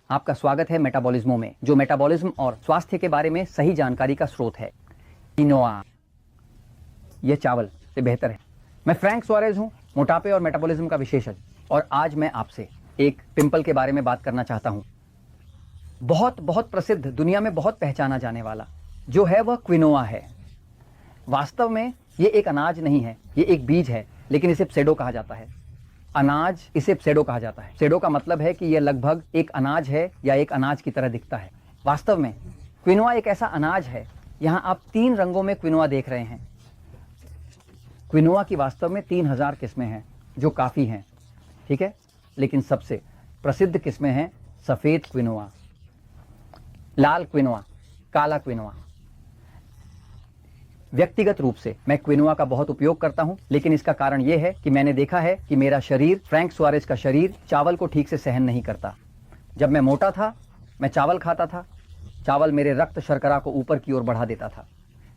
आपका स्वागत है मेटाबॉलिज्मों में, जो मेटाबॉलिज्म और स्वास्थ्य के बारे में सही जानकारी का स्रोत है। क्विनोआ, यह चावल से बेहतर है। मैं फ्रैंक सुआरेज हूं, मोटापे और मेटाबॉलिज्म का विशेषज्ञ, और आज मैं आपसे एक पिंपल के बारे में बात करना चाहता हूं। बहुत बहुत प्रसिद्ध, दुनिया में बहुत पहचाना जाने वाला जो है वह क्विनोआ है। वास्तव में ये एक अनाज नहीं है, ये एक बीज है, लेकिन इसे प्सेडो कहा जाता है। अनाज, इसे प्सेडो कहा जाता है। प्सेडो का मतलब है कि यह लगभग एक अनाज है या एक अनाज की तरह दिखता है। वास्तव में क्विनोआ एक ऐसा अनाज है, यहां आप 3 रंगों में क्विनोआ देख रहे हैं। क्विनोआ की वास्तव में 3000 किस्में हैं, जो काफी हैं, ठीक है। लेकिन सबसे प्रसिद्ध किस्में हैं सफेद क्विनोआ, लाल क्विनोआ, काला क्विनोआ। व्यक्तिगत रूप से मैं क्विनोआ का बहुत उपयोग करता हूं, लेकिन इसका कारण यह है कि मैंने देखा है कि मेरा शरीर, फ्रैंक सुआरेज का शरीर, चावल को ठीक से सहन नहीं करता। जब मैं मोटा था, मैं चावल खाता था। चावल मेरे रक्त शर्करा को ऊपर की ओर बढ़ा देता था,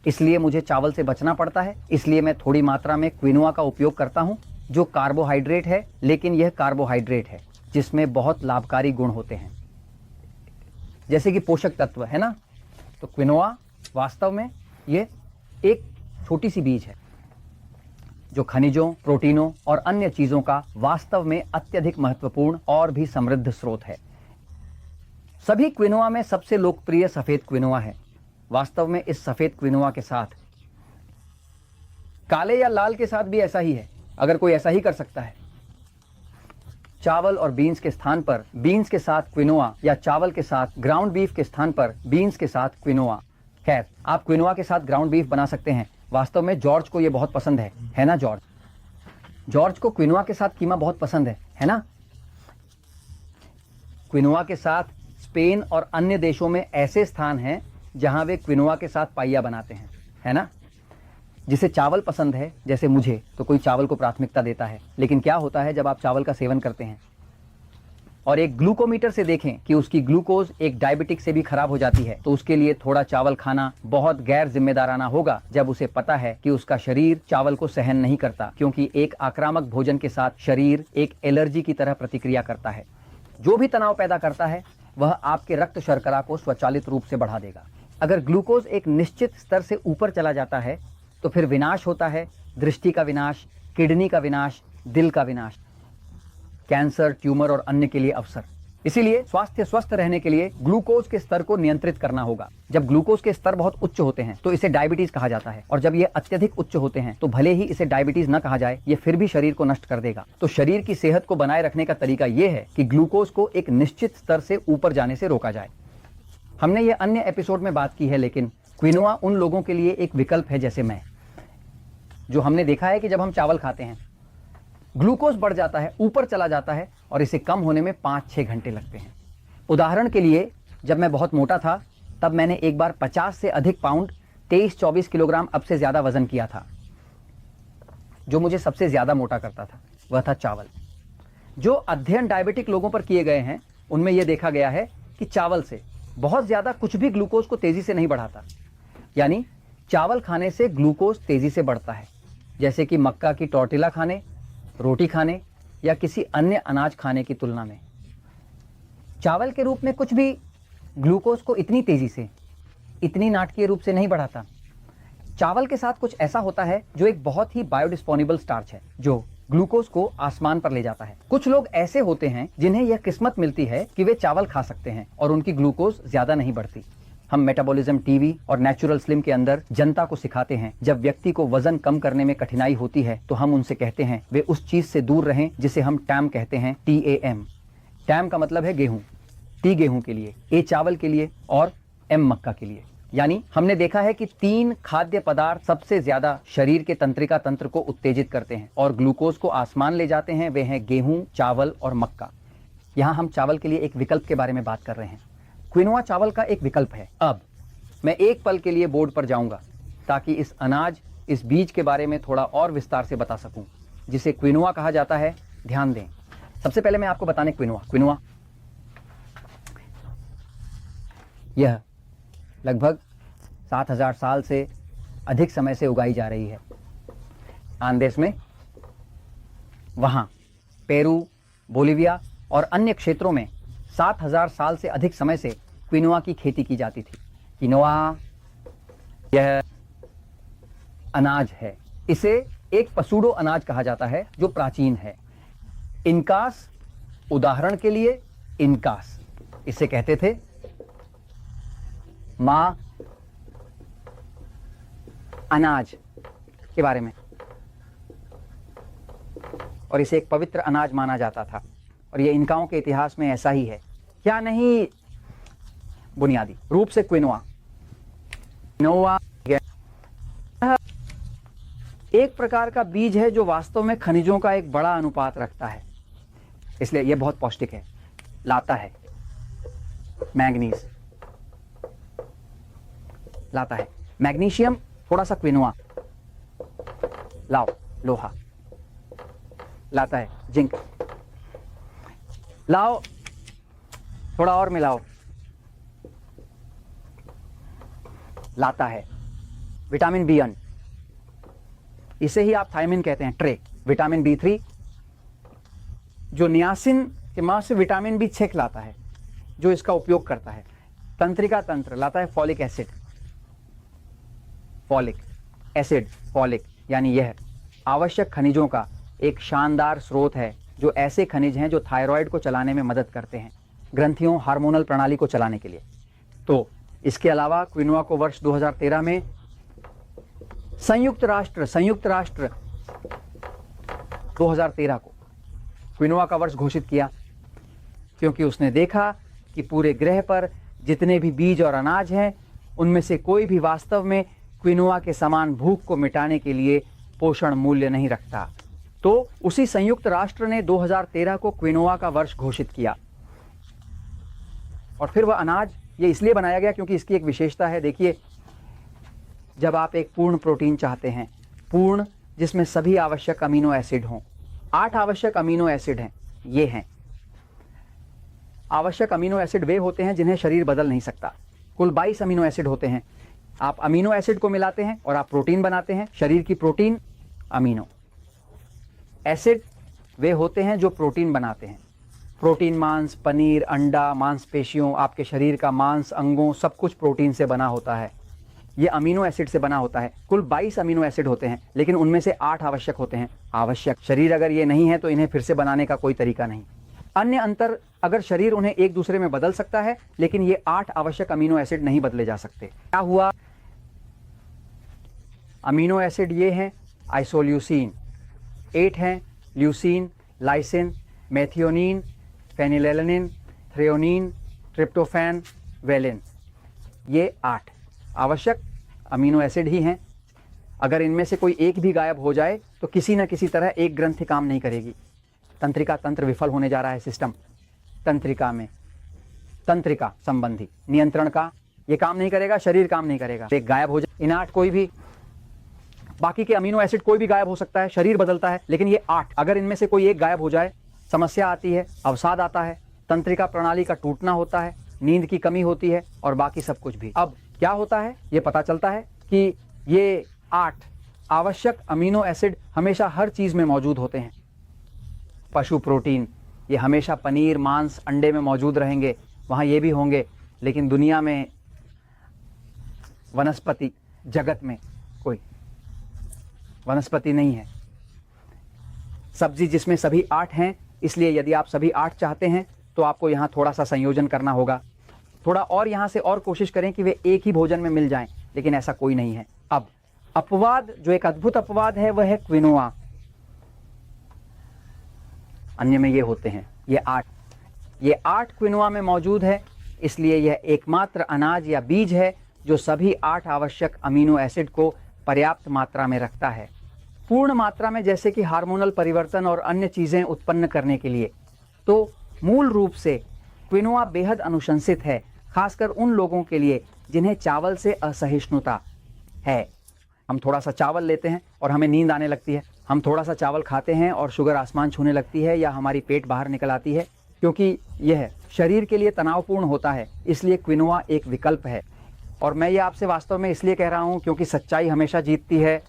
इसलिए मुझे चावल से बचना पड़ता है। इसलिए मैं थोड़ी मात्रा में क्विनोआ का उपयोग करता हूं, जो कार्बोहाइड्रेट है, लेकिन यह कार्बोहाइड्रेट है जिसमें बहुत लाभकारी गुण होते हैं, जैसे कि पोषक तत्व, है ना। तो क्विनोआ वास्तव में यह एक छोटी सी बीज है जो खनिजों, प्रोटीनों और अन्य चीजों का वास्तव में अत्यधिक महत्वपूर्ण और भी समृद्ध स्रोत है। सभी क्विनोआ में सबसे लोकप्रिय सफेद क्विनोआ है। वास्तव में इस सफेद क्विनोआ के साथ, काले या लाल के साथ भी ऐसा ही है, अगर कोई ऐसा ही कर सकता है। चावल और बीन्स के स्थान पर बीन्स के साथ क्विनोआ, या चावल के साथ ग्राउंड बीफ के स्थान पर बीन्स के साथ क्विनोआ। खैर, आप क्विनोआ के साथ ग्राउंड बीफ बना सकते हैं। वास्तव में जॉर्ज को यह बहुत पसंद है ना जॉर्ज? जॉर्ज को क्विनोआ के साथ कीमा बहुत पसंद है ना। क्विनोआ के साथ स्पेन और अन्य देशों में ऐसे स्थान हैं जहां वे क्विनोआ के साथ पाइया बनाते हैं, है ना। जिसे चावल पसंद है, जैसे मुझे, तो कोई चावल को प्राथमिकता देता है। लेकिन क्या होता है जब आप चावल का सेवन करते हैं और एक ग्लूकोमीटर से देखें कि उसकी ग्लूकोज एक डायबिटिक से भी खराब हो जाती है, तो उसके लिए थोड़ा चावल खाना बहुत गैर जिम्मेदाराना होगा, जब उसे पता है कि उसका शरीर चावल को सहन नहीं करता, क्योंकि एक आक्रामक भोजन के साथ शरीर एक एलर्जी की तरह प्रतिक्रिया करता है, जो भी तनाव पैदा करता है वह आपके रक्त शर्करा को स्वचालित रूप से बढ़ा देगा। अगर ग्लूकोज एक निश्चित स्तर से ऊपर चला जाता है तो फिर विनाश होता है, दृष्टि का विनाश, किडनी का विनाश, दिल का विनाश, कैंसर, ट्यूमर और अन्य के लिए अवसर। इसीलिए स्वस्थ रहने के लिए ग्लूकोज के स्तर को नियंत्रित करना होगा। जब ग्लूकोज के स्तर बहुत उच्च होते हैं तो इसे डायबिटीज कहा जाता है, और जब ये अत्यधिक उच्च होते हैं तो भले ही इसे डायबिटीज न कहा जाए, ये फिर भी शरीर को नष्ट कर देगा। तो शरीर की सेहत को बनाए रखने का तरीका यह है कि ग्लूकोज को एक निश्चित स्तर से ऊपर जाने से रोका जाए। हमने ये अन्य एपिसोड में बात की है, लेकिन क्विनोआ उन लोगों के लिए एक विकल्प है जैसे मैं, जो हमने देखा है कि जब हम चावल खाते हैं ग्लूकोज बढ़ जाता है, ऊपर चला जाता है, और इसे कम होने में 5-6 घंटे लगते हैं। उदाहरण के लिए, जब मैं बहुत मोटा था तब मैंने एक बार 50 से अधिक पाउंड, 23-24 किलोग्राम अब से ज्यादा वजन किया था। जो मुझे सबसे ज्यादा मोटा करता था वह था चावल। जो अध्ययन डायबिटिक लोगों पर किए गए हैं उनमें यह देखा गया है कि चावल से बहुत ज्यादा कुछ भी ग्लूकोज को तेजी से नहीं बढ़ाता। यानी चावल खाने से ग्लूकोज तेजी से बढ़ता है, जैसे कि मक्का की टॉर्टिला खाने, रोटी खाने या किसी अन्य अनाज खाने की तुलना में। चावल के रूप में कुछ भी ग्लूकोज को इतनी तेजी से, इतनी नाटकीय रूप से नहीं बढ़ाता। चावल के साथ कुछ ऐसा होता है जो एक बहुत ही बायोडिस्पोनेबल स्टार्च है, जो ग्लूकोज को आसमान पर ले जाता है। कुछ लोग ऐसे होते हैं जिन्हें यह किस्मत मिलती है कि वे चावल खा सकते हैं और उनकी ग्लूकोज ज्यादा नहीं बढ़ती। हम मेटाबॉलिज्म टीवी और नेचुरल स्लिम के अंदर जनता को सिखाते हैं, जब व्यक्ति को वजन कम करने में कठिनाई होती है तो हम उनसे कहते हैं वे उस चीज से दूर रहें जिसे हम टैम कहते हैं, TAM। टैम का मतलब है गेहूं, T गेहूं के लिए, A चावल के लिए और M मक्का के लिए। यानी हमने देखा है कि 3 खाद्य पदार्थ सबसे ज्यादा शरीर के तंत्रिका तंत्र को उत्तेजित करते हैं और ग्लूकोज को आसमान ले जाते हैं। वे हैं गेहूं, चावल और मक्का। यहाँ हम चावल के लिए एक विकल्प के बारे में बात कर रहे हैं। क्विनोआ चावल का एक विकल्प है। अब मैं एक पल के लिए बोर्ड पर जाऊंगा ताकि इस अनाज, इस बीज के बारे में थोड़ा और विस्तार से बता सकूं, जिसे क्विनोआ कहा जाता है। ध्यान दें, सबसे पहले मैं आपको बताने क्विनोआ यह लगभग 7000 साल से अधिक समय से उगाई जा रही है आंदेस में। वहां पेरू, बोलिविया और अन्य क्षेत्रों में 7000 साल से अधिक समय से क्विनोआ की खेती की जाती थी। क्विनोआ यह अनाज है, इसे एक पसूडो अनाज कहा जाता है जो प्राचीन है। इनकास, उदाहरण के लिए इनकास, इसे कहते थे माँ अनाज के बारे में, और इसे एक पवित्र अनाज माना जाता था। और यह इनकाओं के इतिहास में ऐसा ही है, क्या नहीं। बुनियादी रूप से क्विनोआ एक प्रकार का बीज है जो वास्तव में खनिजों का एक बड़ा अनुपात रखता है, इसलिए यह बहुत पौष्टिक है। लाता है मैग्नीज, लाता है मैग्नीशियम, थोड़ा सा क्विनोआ, लाओ लोहा, लाता है जिंक, लाओ थोड़ा और मिलाओ, लाता है विटामिन B1, इसे ही आप थायमिन कहते हैं, ट्रे, विटामिन B3 जो नियासिन के मां से विटामिन B6 लाता है जो इसका उपयोग करता है। तंत्रिका तंत्र लाता है folic acid, folic acid, folic यानी यह आवश्यक खनिजों का एक शानदार स्रोत है, जो ऐसे खनिज हैं जो थायराइड को चलाने में मदद करते हैं, ग्रंथियों हार्मोनल प्रणाली को चलाने के लिए। तो इसके अलावा क्विनोआ को वर्ष 2013 में संयुक्त राष्ट्र 2013 को क्विनोआ का वर्ष घोषित किया, क्योंकि उसने देखा कि पूरे ग्रह पर जितने भी बीज और अनाज हैं उनमें से कोई भी वास्तव में क्विनोआ के समान भूख को मिटाने के लिए पोषण मूल्य नहीं रखता। तो उसी संयुक्त राष्ट्र ने 2013 को क्विनोआ का वर्ष घोषित किया। और फिर वह अनाज ये इसलिए बनाया गया क्योंकि इसकी एक विशेषता है। देखिए, जब आप एक पूर्ण प्रोटीन चाहते हैं, पूर्ण जिसमें सभी आवश्यक अमीनो एसिड हों, 8 आवश्यक अमीनो एसिड हैं, ये हैं आवश्यक अमीनो एसिड, वे होते हैं जिन्हें शरीर बदल नहीं सकता। कुल 22 अमीनो एसिड होते हैं। आप अमीनो एसिड को मिलाते हैं और आप प्रोटीन बनाते हैं। शरीर की प्रोटीन, अमीनो एसिड वे होते हैं जो प्रोटीन बनाते हैं। प्रोटीन मांस, पनीर, अंडा, मांसपेशियों, आपके शरीर का मांस, अंगों, सब कुछ प्रोटीन से बना होता है। ये अमीनो एसिड से बना होता है। कुल 22 अमीनो एसिड होते हैं, लेकिन उनमें से 8 आवश्यक होते हैं। आवश्यक, शरीर अगर ये नहीं है तो इन्हें फिर से बनाने का कोई तरीका नहीं। अन्य अंतर, अगर शरीर उन्हें एक दूसरे में बदल सकता है, लेकिन ये 8 आवश्यक अमीनो एसिड नहीं बदले जा सकते। क्या हुआ? अमीनो एसिड ये हैं आइसोल्यूसिन, 8 हैं leucine, lysine, methionine, phenylalanine, threonine, tryptophan, valine. ये 8 आवश्यक अमीनो एसिड ही हैं। अगर इनमें से कोई एक भी गायब हो जाए तो किसी न किसी तरह एक ग्रंथि काम नहीं करेगी। तंत्रिका तंत्र विफल होने जा रहा है। सिस्टम तंत्रिका में, तंत्रिका संबंधी नियंत्रण का ये काम नहीं करेगा, शरीर काम नहीं करेगा। एक गायब हो जाए, इन 8 कोई भी, बाकी के अमीनो एसिड कोई भी गायब हो सकता है, शरीर बदलता है, लेकिन ये 8 अगर इनमें से कोई एक गायब हो जाए, समस्या आती है, अवसाद आता है, तंत्रिका प्रणाली का टूटना होता है, नींद की कमी होती है और बाकी सब कुछ भी। अब क्या होता है, ये पता चलता है कि ये 8 आवश्यक अमीनो एसिड हमेशा हर चीज में मौजूद होते हैं। पशु प्रोटीन ये हमेशा पनीर, मांस, अंडे में मौजूद रहेंगे, वहाँ ये भी होंगे, लेकिन दुनिया में, वनस्पति जगत में कोई वनस्पति नहीं है। सब्जी जिसमें सभी 8 हैं, इसलिए यदि आप सभी 8 चाहते हैं तो आपको यहाँ थोड़ा सा संयोजन करना होगा, थोड़ा और यहाँ से और कोशिश करें कि वे एक ही भोजन में मिल जाएं, लेकिन ऐसा कोई नहीं है। अब अपवाद, जो एक अद्भुत अपवाद है, वह है क्विनोआ। अन्य में ये होते हैं, ये 8 क्विनोआ में मौजूद है, इसलिए यह एकमात्र अनाज या बीज है जो सभी 8 आवश्यक अमीनो एसिड को पर्याप्त मात्रा में रखता है, पूर्ण मात्रा में, जैसे कि हार्मोनल परिवर्तन और अन्य चीज़ें उत्पन्न करने के लिए। तो मूल रूप से क्विनोआ बेहद अनुशंसित है, खासकर उन लोगों के लिए जिन्हें चावल से असहिष्णुता है। हम थोड़ा सा चावल लेते हैं और हमें नींद आने लगती है, हम थोड़ा सा चावल खाते हैं और शुगर आसमान छूने लगती है, या हमारी पेट बाहर निकल आती है, क्योंकि यह शरीर के लिए तनावपूर्ण होता है। इसलिए क्विनोआ एक विकल्प है। और मैं ये आपसे वास्तव में इसलिए कह रहा हूँ क्योंकि सच्चाई हमेशा जीतती है।